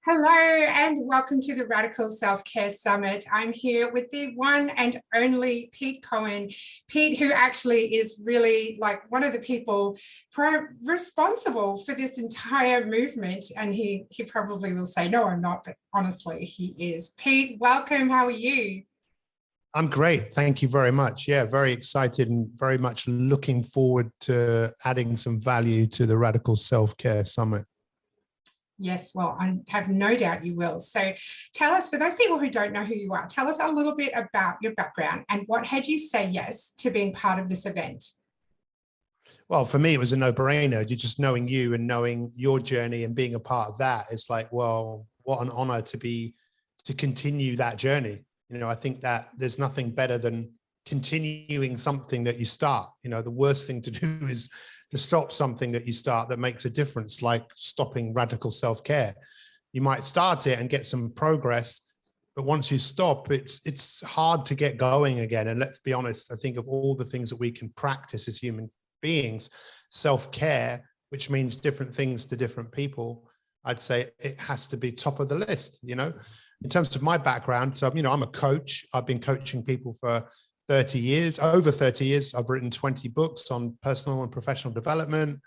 Hello and welcome to the Radical Self-Care Summit. I'm here with the one and only Pete Cohen. Pete, who actually is really like one of the people responsible for this entire movement. And he probably will say, no, I'm not, but honestly, he is. Pete, welcome. How are you? I'm great. Thank you very much. Yeah, very excited and very much looking forward to adding some value to the Radical Self-Care Summit. Yes, well, I have no doubt you will. So tell us, for those people who don't know who you are, tell us a little bit about your background and what had you say yes to being part of this event? Well, for me, it was a no-brainer. Just knowing you and knowing your journey and being a part of that. It's like, well, what an honor to continue that journey. You know, I think that there's nothing better than continuing something that you start. You know, the worst thing to do is to stop something that you start that makes a difference, like stopping radical self-care. You might start it and get some progress, but once you stop, it's hard to get going again. And let's be honest, I think of all the things that we can practice as human beings, self-care, which means different things to different people, I'd say it has to be top of the list, you know. In terms of my background, so, you know, I'm a coach. I've been coaching people for 30 years, over 30 years. I've written 20 books on personal and professional development.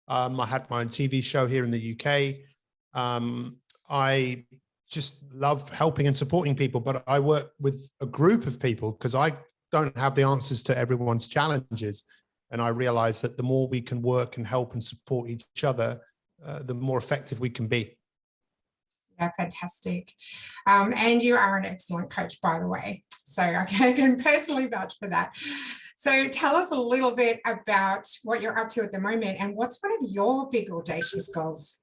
I had my own TV show here in the UK. I just love helping and supporting people, but I work with a group of people because I don't have the answers to everyone's challenges. And I realize that the more we can work and help and support each other, the more effective we can be. Yeah, fantastic. And you are an excellent coach, by the way. So I can personally vouch for that. So tell us a little bit about what you're up to at the moment and what's one of your big audacious goals?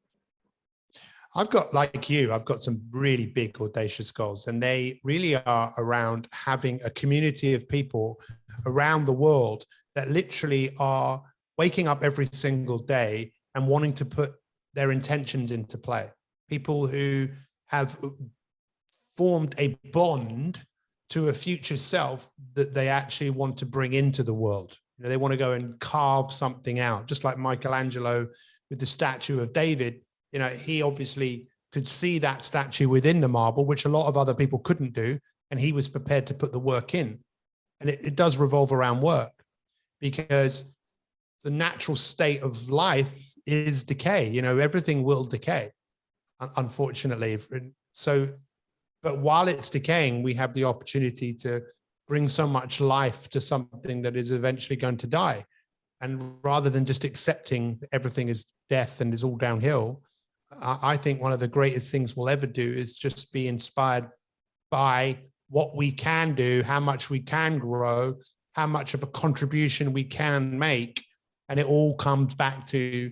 I've got, like you, I've got some really big audacious goals, and they really are around having a community of people around the world that literally are waking up every single day and wanting to put their intentions into play. People who have formed a bond to a future self that they actually want to bring into the world. You know, they want to go and carve something out, just like Michelangelo with the statue of David. You know, he obviously could see that statue within the marble, which a lot of other people couldn't do. And he was prepared to put the work in. And it does revolve around work, because the natural state of life is decay. You know, everything will decay, unfortunately. So, but while it's decaying, we have the opportunity to bring so much life to something that is eventually going to die. And rather than just accepting everything is death and is all downhill, I think one of the greatest things we'll ever do is just be inspired by what we can do, how much we can grow, how much of a contribution we can make. And it all comes back to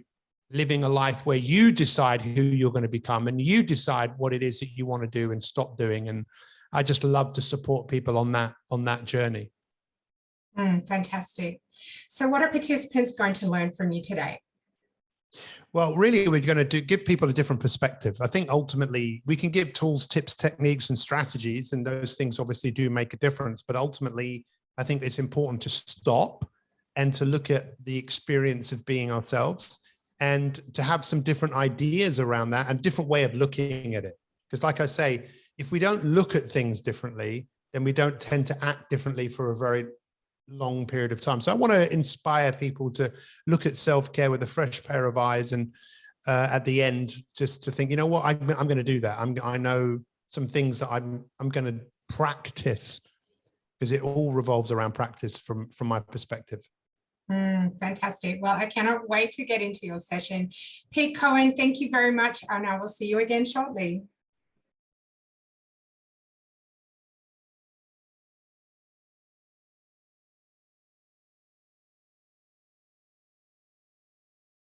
living a life where you decide who you're going to become and you decide what it is that you want to do and stop doing. And I just love to support people on that journey. Fantastic. So what are participants going to learn from you today? Well, really, we're going to give people a different perspective. I think ultimately we can give tools, tips, techniques, and strategies, and those things obviously do make a difference. But ultimately, I think it's important to stop and to look at the experience of being ourselves, and to have some different ideas around that and different way of looking at it. Because like I say, if we don't look at things differently, then we don't tend to act differently for a very long period of time. So I want to inspire people to look at self-care with a fresh pair of eyes, and at the end, just to think, you know what, I'm going to do that. I know some things that I'm going to practice, because it all revolves around practice from my perspective. Fantastic. Well, I cannot wait to get into your session. Pete Cohen, thank you very much. And I will see you again shortly.